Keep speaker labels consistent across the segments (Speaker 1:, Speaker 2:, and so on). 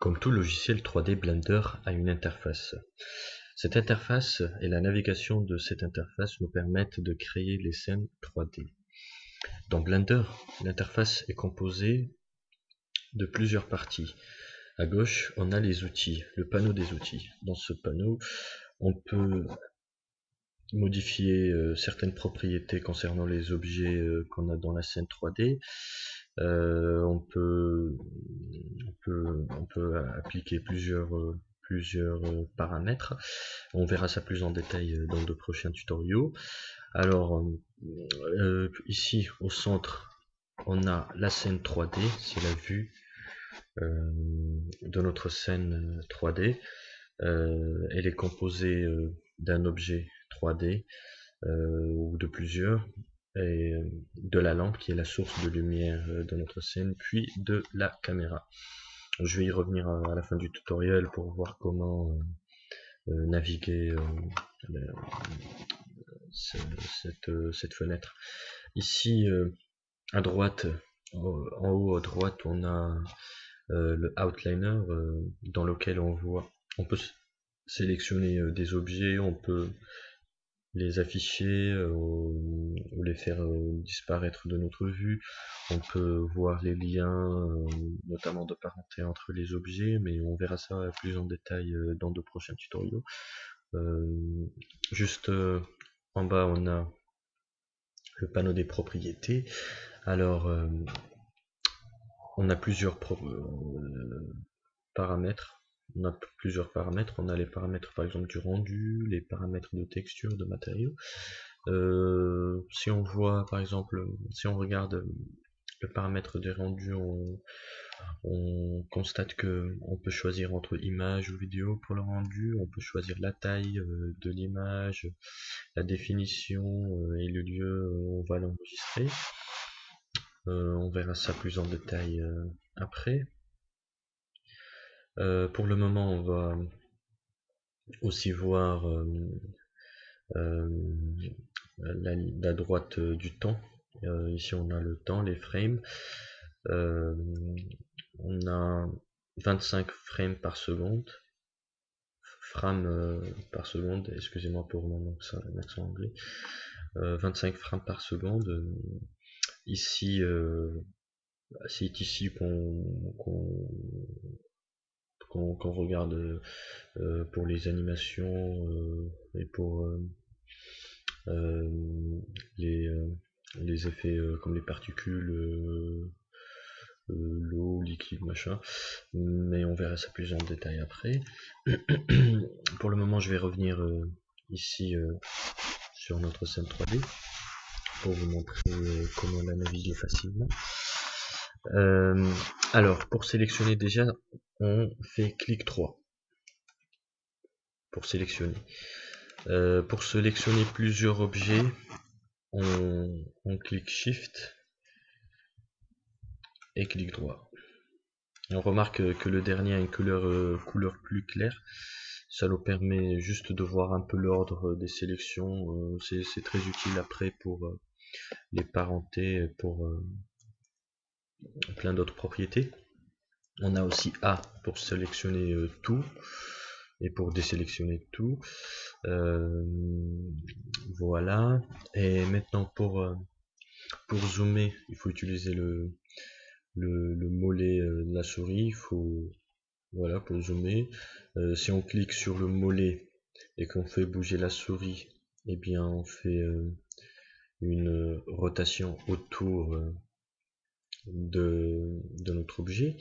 Speaker 1: Comme tout logiciel 3D, Blender a une interface. Cette interface et la navigation de cette interface nous permettent de créer les scènes 3D. Dans Blender, l'interface est composée de plusieurs parties. À gauche, on a les outils, le panneau des outils. Dans ce panneau, on peut modifier certaines propriétés concernant les objets qu'on a dans la scène 3D. On peut appliquer plusieurs paramètres. On verra ça plus en détail dans de prochains tutoriaux. Alors ici au centre, on a la scène 3D, c'est la vue de notre scène 3D. Elle est composée d'un objet 3D ou de plusieurs, et de la lampe qui est la source de lumière de notre scène, puis de la caméra. Je vais y revenir à la fin du tutoriel pour voir comment naviguer cette fenêtre. Ici à droite, en haut à droite, on a le outliner dans lequel on peut sélectionner des objets, on peut les afficher ou les faire disparaître de notre vue. On peut voir les liens, notamment de parenté entre les objets, mais on verra ça plus en détail dans de prochains tutoriaux. Juste en bas, on a le panneau des propriétés. Alors, on a plusieurs paramètres. On a plusieurs paramètres. On a les paramètres par exemple du rendu, les paramètres de texture, de matériaux. Si on voit par exemple, si on regarde le paramètre des rendus, on constate que on peut choisir entre image ou vidéo pour le rendu. On peut choisir la taille de l'image, la définition et le lieu où on va l'enregistrer. On verra ça plus en détail après. Pour le moment, on va aussi voir la droite du temps. Ici, on a le temps, les frames. On a 25 frames par seconde. Par seconde, excusez-moi pour mon accent anglais. 25 frames par seconde. Ici, c'est ici qu'on regarde pour les animations et pour les effets comme les particules, l'eau, liquide, machin, mais on verra ça plus en détail après. Pour le moment, je vais revenir ici sur notre scène 3D pour vous montrer comment la naviguer facilement. Alors, pour sélectionner déjà, on fait clic 3 pour sélectionner. Pour sélectionner plusieurs objets, on clique Shift et clic droit. Et on remarque que le dernier a une couleur plus claire. Ça nous permet juste de voir un peu l'ordre des sélections. C'est très utile après pour les parentés, pour plein d'autres propriétés. On a aussi A pour sélectionner tout et pour désélectionner tout. Voilà. Et maintenant pour zoomer, il faut utiliser le mollet de la souris. Voilà, pour zoomer. Si on clique sur le mollet et qu'on fait bouger la souris, eh bien on fait une rotation autour de notre objet.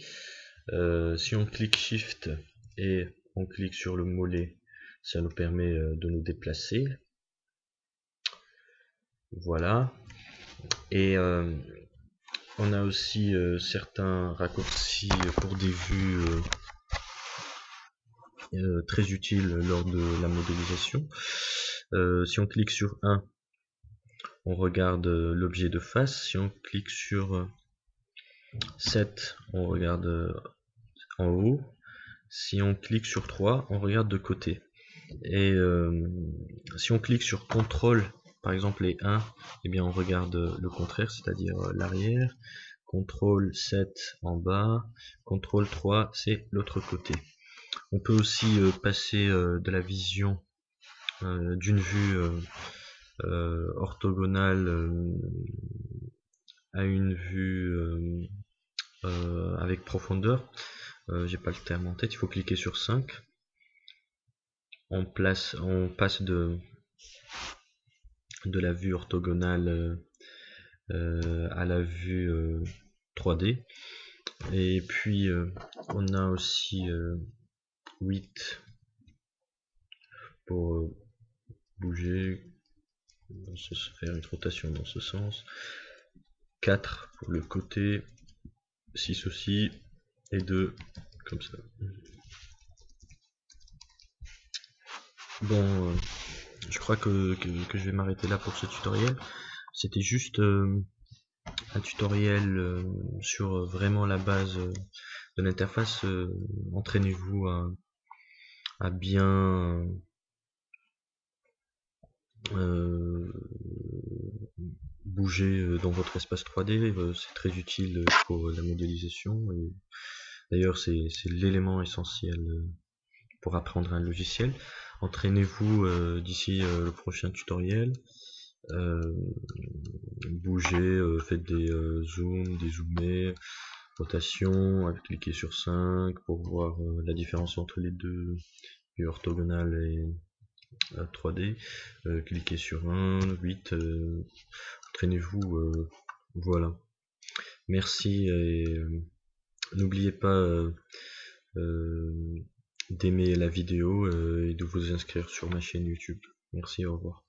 Speaker 1: Si on clique Shift et on clique sur le mollet, ça nous permet de nous déplacer. Voilà. Et on a aussi certains raccourcis pour des vues très utiles lors de la modélisation. Si on clique sur 1, on regarde l'objet de face. Si on clique sur 7, on regarde en haut. Si on clique sur 3, on regarde de côté. Et si on clique sur CTRL, par exemple les 1, eh bien on regarde le contraire, c'est-à-dire l'arrière. CTRL 7 en bas, CTRL 3 c'est l'autre côté. On peut aussi passer de la vision d'une vue orthogonale à une vue avec profondeur. J'ai pas le terme en tête, il faut cliquer sur 5. On passe de la vue orthogonale à la vue 3D. Et puis on a aussi 8 pour bouger, faire une rotation dans ce sens, 4 pour le côté, 6 aussi, et 2 comme ça. Bon, je crois que je vais m'arrêter là pour ce tutoriel. C'était juste un tutoriel sur vraiment la base de l'interface. Entraînez-vous à bien bouger dans votre espace 3D. C'est très utile pour la modélisation. D'ailleurs, c'est l'élément essentiel pour apprendre un logiciel. Entraînez-vous d'ici le prochain tutoriel. Bougez, faites des zooms, des zoomés, rotation, cliquez sur 5 pour voir la différence entre les deux, vue orthogonale et 3D. Cliquez sur 1, 8, entraînez-vous, voilà. Merci et n'oubliez pas d'aimer la vidéo et de vous inscrire sur ma chaîne YouTube. Merci, au revoir.